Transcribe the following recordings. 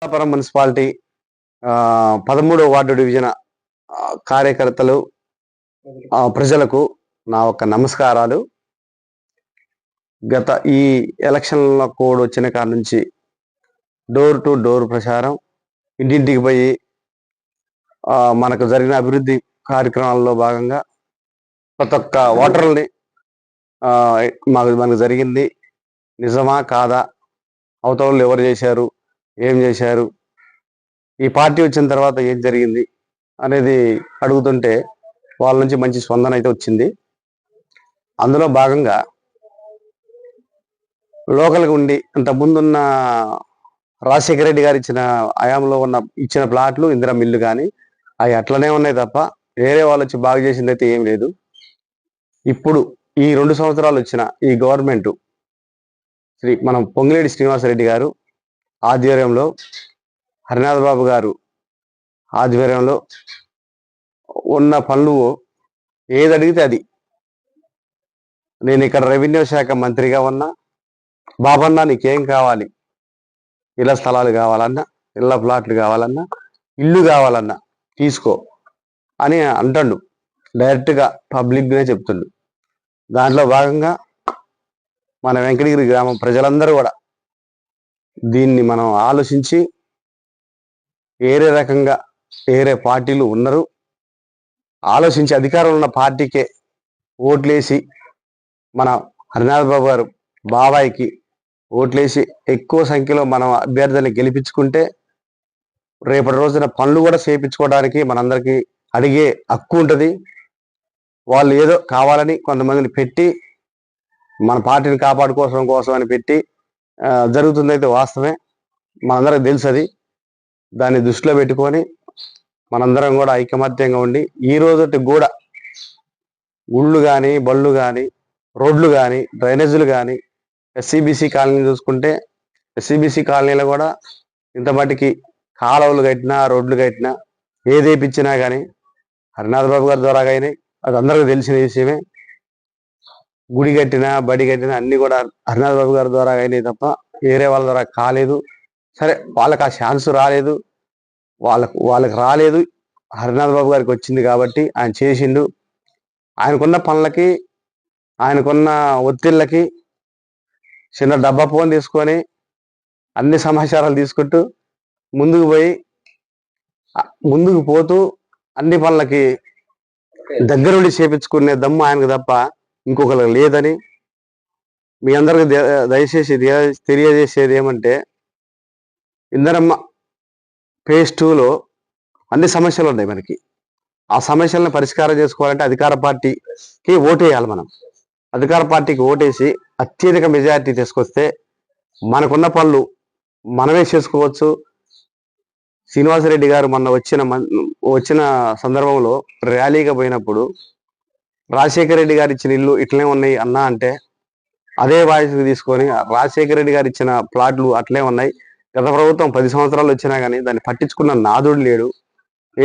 Amalapuram municipality 13వ ward division కార్యకర్తలు ప్రజలకు నా ఒక నమస్కారాలు. గత ఈ ఎలక్షన్ల కోడ్ వచ్చిన కాడ నుంచి డోర్ టు డోర్ ప్రచారం, ఇంటింటికి పోయి మనకు జరిగిన అభివృద్ధి కార్యక్రమాల్లో భాగంగా ప్రతి ఒక్క ఓటర్లని మనకు జరిగింది నిజమా కాదా, అవతల ఎవరు చేశారు, ఏం చేశారు, ఈ పార్టీ వచ్చిన తర్వాత ఏం జరిగింది అనేది అడుగుతుంటే వాళ్ళ నుంచి మంచి స్పందన అయితే వచ్చింది. అందులో భాగంగా లోకల్గా ఉండి అంతకుముందున్న రాజశేఖర రెడ్డి గారు ఇచ్చిన హయాంలో ఇచ్చిన ప్లాట్లు ఇందిరా మిల్లు కానీ అవి అట్లనే ఉన్నాయి తప్ప వేరే వాళ్ళు వచ్చి బాగు చేసింది అయితే ఏం లేదు. ఇప్పుడు ఈ 2 సంవత్సరాలు వచ్చిన ఈ గవర్నమెంట్ మనం పొంగిలేటి శ్రీనివాసరెడ్డి గారు ఆధ్వర్యంలో, హరినాథ్ బాబు గారు ఆధ్వర్యంలో ఉన్న పనులు ఏది అడిగితే అది. నేను ఇక్కడ రెవెన్యూ శాఖ మంత్రిగా ఉన్నా, బాబన్నా నీకేం కావాలి, ఇళ్ల స్థలాలు కావాలన్నా, ఇళ్ల ప్లాట్లు కావాలన్నా, ఇల్లు కావాలన్నా తీసుకో అని అంటాడు. డైరెక్ట్గా పబ్లిక్గానే చెప్తుండు. దాంట్లో భాగంగా మన వెంకటగిరి గ్రామం ప్రజలందరూ కూడా దీన్ని మనం ఆలోచించి వేరే రకంగా వేరే పార్టీలు ఉన్నారు, ఆలోచించి అధికారంలో ఉన్న పార్టీకే ఓట్లేసి మన హరినాథ్ బాబు గారు బాబాయికి ఓట్లేసి ఎక్కువ సంఖ్యలో మనం అభ్యర్థుల్ని గెలిపించుకుంటే రేపటి రోజున పనులు కూడా చేయించుకోవడానికి మనందరికీ అడిగే హక్కు ఉంటుంది. వాళ్ళు ఏదో కావాలని కొంతమందిని పెట్టి మన పార్టీని కాపాడుకోవడం అని పెట్టి జరుగుతుందైతే వాస్తవమే, మనందరికి తెలుసు. అది దాన్ని దృష్టిలో పెట్టుకొని మనందరం కూడా ఐకమత్యంగా ఉండి ఈ రోజుటి కూడా గుళ్ళు కానీ, బళ్ళు కానీ, రోడ్లు కానీ, డ్రైనేజీలు కానీ, ఎస్సీబీసీ కాలనీ చూసుకుంటే ఎస్సీబీసీ కాలనీలో కూడా ఇంత మటుకి కాలువలు కట్టినా, రోడ్లు కట్టినా, ఏదేపిచ్చినా కానీ హరినాథ్ బాబు గారి ద్వారా కానీ అది అందరికీ తెలిసిన విషయమే. గుడి కట్టినా, బడి కట్టినా అన్ని కూడా హరినాథ్ బాబు గారి ద్వారా అయినాయి తప్ప వేరే వాళ్ళ ద్వారా కాలేదు. సరే, వాళ్ళకి ఆ ఛాన్స్ రాలేదు, వాళ్ళకి రాలేదు, హరినాథ్ బాబు గారికి వచ్చింది కాబట్టి ఆయన చేసిండు. ఆయనకున్న పనులకి, ఆయనకున్న ఒత్తిళ్ళకి చిన్న డబ్బా ఫోన్ తీసుకొని అన్ని సమాచారాలు తీసుకుంటూ ముందుకు పోతూ అన్ని పనులకి దగ్గరుండి చేపించుకునే దమ్ము ఆయనకు తప్ప ఇంకొకరికి లేదని మీ అందరికి దయచేసి తెలియజేసేది ఏమంటే, ఇందరమ్మ ఫేజ్ 2లో అన్ని సమస్యలు ఉన్నాయి మనకి. ఆ సమస్యలను పరిష్కారం చేసుకోవాలంటే అధికార పార్టీకి ఓటేయాలి. మనం అధికార పార్టీకి ఓటేసి అత్యధిక మెజారిటీ తీసుకొస్తే మనకున్న పనులు మనమే చేసుకోవచ్చు. శ్రీనివాసరెడ్డి గారు మొన్న వచ్చిన సందర్భంలో ర్యాలీగా పోయినప్పుడు రాజశేఖర రెడ్డి గారు ఇచ్చిన ఇల్లు ఇట్లనే ఉన్నాయి అన్నా అంటే అదే వాయిస్ తీసుకొని రాజశేఖర రెడ్డి గారు ఇచ్చిన ప్లాట్లు అట్లే ఉన్నాయి, గత ప్రభుత్వం 10 సంవత్సరాలు వచ్చినా కానీ దాన్ని పట్టించుకున్న నాదుడు లేడు,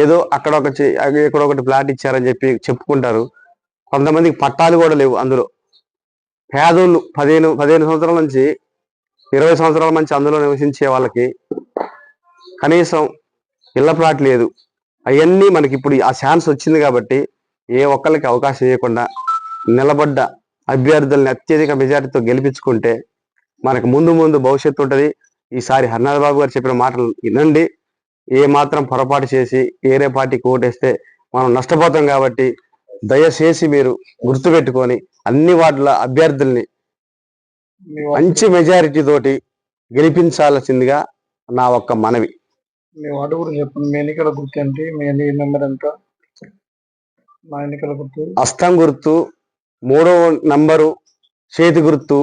ఏదో ఎక్కడొకటి ప్లాట్ ఇచ్చారని చెప్పుకుంటారు. కొంతమందికి పట్టాలు కూడా లేవు. అందులో పేదోళ్ళు 15 సంవత్సరాల నుంచి 20 సంవత్సరాల నుంచి అందులో నివసించే వాళ్ళకి కనీసం ఇళ్ల ప్లాట్ లేదు. అవన్నీ మనకి ఇప్పుడు ఆ ఛాన్స్ వచ్చింది కాబట్టి ఏ ఒక్కరికి అవకాశం ఇవ్వకుండా నిలబడ్డ అభ్యర్థుల్ని అత్యధిక మెజార్టీతో గెలిపించుకుంటే మనకు ముందు భవిష్యత్తు ఉంటుంది. ఈసారి హరినాథ్ బాబు గారు చెప్పిన మాటలు వినండి. ఏ మాత్రం పొరపాటు చేసి వేరే పార్టీకి ఓటేస్తే మనం నష్టపోతాం కాబట్టి దయచేసి మీరు గుర్తుపెట్టుకొని అన్ని వార్డుల అభ్యర్థుల్ని మంచి మెజారిటీ తోటి గెలిపించాల్సిందిగా నా ఒక్క మనవి. మీ వార్డు గురించి చెప్పండి. మీ ఎన్నికల గుర్తు ఏంటి? మీ నెంబర్ ఎంత? మా ఎన్నికల గుర్తు హస్తం గుర్తు 3వ నంబరు, చేతి గుర్తు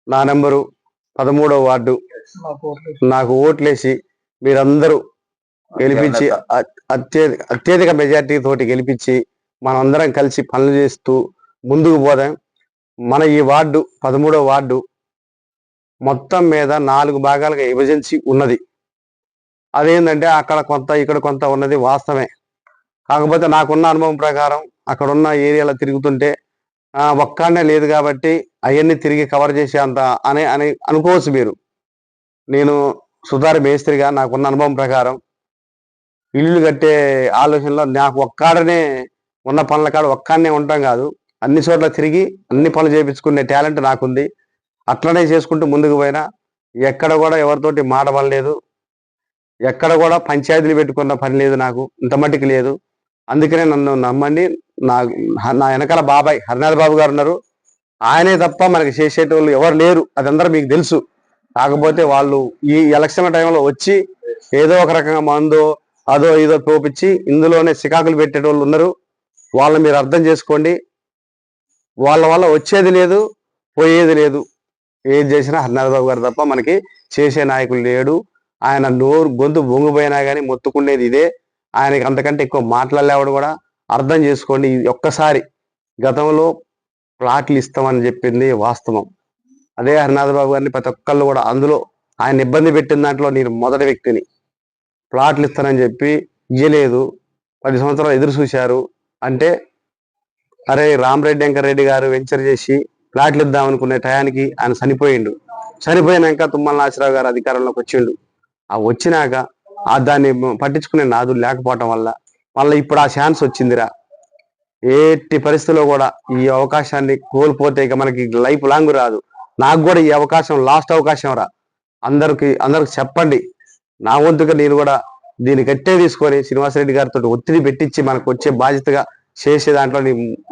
నా నెంబరు 13వ వార్డు. నాకు ఓట్లేసి మీరందరూ గెలిపించి అత్యధిక మెజార్టీ తోటి గెలిపించి మనందరం కలిసి పనులు చేస్తూ ముందుకు పోదాం. మన ఈ వార్డు 13వ వార్డు మొత్తం మీద 4 భాగాలుగా విభజించి ఉన్నది. అదేంటంటే అక్కడ కొంత ఇక్కడ కొంత ఉన్నది వాస్తవమే. కాకపోతే నాకున్న అనుభవం ప్రకారం అక్కడున్న ఏరియాలో తిరుగుతుంటే ఒక్కనే లేదు కాబట్టి అవన్నీ తిరిగి కవర్ చేసే అంత అని అనుకోవచ్చు మీరు. నేను సుతారి మేస్త్రిగా నాకున్న అనుభవం ప్రకారం ఇల్లు కట్టే ఆలోచనలో నాకు ఒక్కాడనే ఉన్న పనుల కాడ ఒక్కడనే ఉంటాం కాదు, అన్ని చోట్ల తిరిగి అన్ని పనులు చేయించుకునే టాలెంట్ నాకుంది. అట్లనే చేసుకుంటూ ముందుకు పోయినా ఎక్కడ కూడా ఎవరితోటి మాట పడలేదు, ఎక్కడ కూడా పంచాయతీలు పెట్టుకున్న పని లేదు, నాకు ఇంత మట్టికి లేదు. అందుకనే నన్ను నమ్మండి. నా నా వెనకాల బాబాయ్ హరినాథ్ బాబు గారు ఉన్నారు. ఆయనే తప్ప మనకి చేసేటోళ్ళు ఎవరు లేరు, అది అందరూ మీకు తెలుసు. కాకపోతే వాళ్ళు ఈ ఎలక్షన్ టైంలో వచ్చి ఏదో ఒక రకంగా మందో అదో ఇదో తోపించి ఇందులోనే సికాకులు పెట్టేటోళ్ళు ఉన్నారు. వాళ్ళని మీరు అర్థం చేసుకోండి. వాళ్ళ వల్ల వచ్చేది లేదు, పోయేది లేదు. ఏది చేసినా హరినాథ్ బాబు గారు తప్ప మనకి చేసే నాయకులు లేడు. ఆయన నోరు గొంతు బొంగిపోయినా కానీ మొత్తుకునేది ఇదే. ఆయనకి అంతకంటే ఎక్కువ మాట్లాడలేవాడు కూడా. అర్థం చేసుకోండి. ఒక్కసారి గతంలో ప్లాట్లు ఇస్తామని చెప్పింది వాస్తవం. అదే హరినాథ్ బాబు గారిని ప్రతి ఒక్కళ్ళు కూడా అందులో ఆయన ఇబ్బంది పెట్టిన దాంట్లో నేను మొదటి వ్యక్తిని. ప్లాట్లు ఇస్తానని చెప్పి ఇయ్యలేదు, 10 సంవత్సరాలు ఎదురు చూశారు. అంటే అరే రామరెడ్డి వెంకరెడ్డి గారు వెంచర్ చేసి ప్లాట్లు ఇద్దాం అనుకునే టయానికి ఆయన చనిపోయిండు. చనిపోయినాక తుమ్మల నాగేశ్వరరావు గారు అధికారంలోకి వచ్చిండు. ఆ వచ్చినాక దాన్ని పట్టించుకునే నాదులు లేకపోవటం వల్ల మళ్ళీ ఇప్పుడు ఆ ఛాన్స్ వచ్చిందిరా. ఎట్టి పరిస్థితుల్లో కూడా ఈ అవకాశాన్ని కోల్పోతే ఇక మనకి లైఫ్ లాంగ్ రాదు. నాకు కూడా ఈ అవకాశం లాస్ట్ అవకాశం రా. అందరికి చెప్పండి. నా వంతుగా నేను కూడా దీన్ని గట్టే తీసుకొని శ్రీనివాసరెడ్డి గారితో ఒత్తిడి పెట్టించి మనకు వచ్చే బాధ్యతగా చేసే దాంట్లో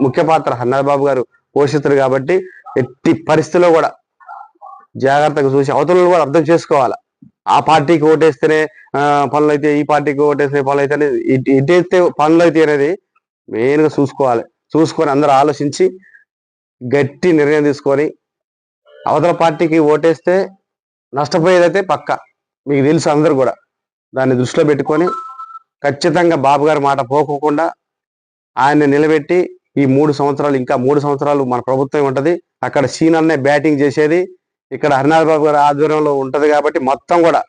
ముఖ్య పాత్ర హరినాథ్ బాబు గారు పోషిస్తారు. కాబట్టి ఎట్టి పరిస్థితుల్లో కూడా జాగ్రత్తగా చూసి అవతలను కూడా అర్థం చేసుకోవాలి. ఆ పార్టీకి ఓటేస్తేనే పనులు అయితే, ఈ పార్టీకి ఓటేస్తే పనులు అయితే అనేది, ఇటేస్తే పనులు అయితే అనేది మెయిన్గా చూసుకొని అందరూ ఆలోచించి గట్టి నిర్ణయం తీసుకొని అవతల పార్టీకి ఓటేస్తే నష్టపోయేదైతే పక్క మీకు తెలుసు. అందరూ కూడా దాన్ని దృష్టిలో పెట్టుకొని ఖచ్చితంగా బాబు గారి మాట పోకోకుండా ఆయన్ని నిలబెట్టి ఈ 3 సంవత్సరాలు, ఇంకా 3 సంవత్సరాలు మన ప్రభుత్వం ఉంటది. అక్కడ సీనన్నే బ్యాటింగ్ చేసేది, ఇక్కడ హరినాథ్ బాబు గారి ఆధ్వర్యంలో ఉంటది. కాబట్టి మొత్తం కూడా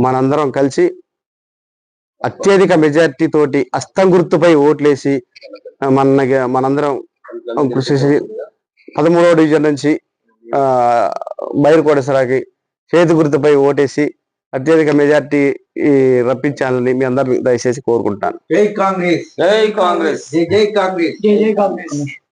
మనందరం కలిసి అత్యధిక మెజార్టీ తోటి అస్తం గుర్తుపై ఓట్లేసి మనందరం కృషి చేసి 13వ డివిజన్ నుంచి బైరుకోటేశ్వరకి చేతి గుర్తుపై ఓటేసి అత్యధిక మెజార్టీ రప్పించాలని మీ అందరూ దయచేసి కోరుకుంటాను. జై కాంగ్రెస్, జై కాంగ్రెస్, జై కాంగ్రెస్, జై కాంగ్రెస్.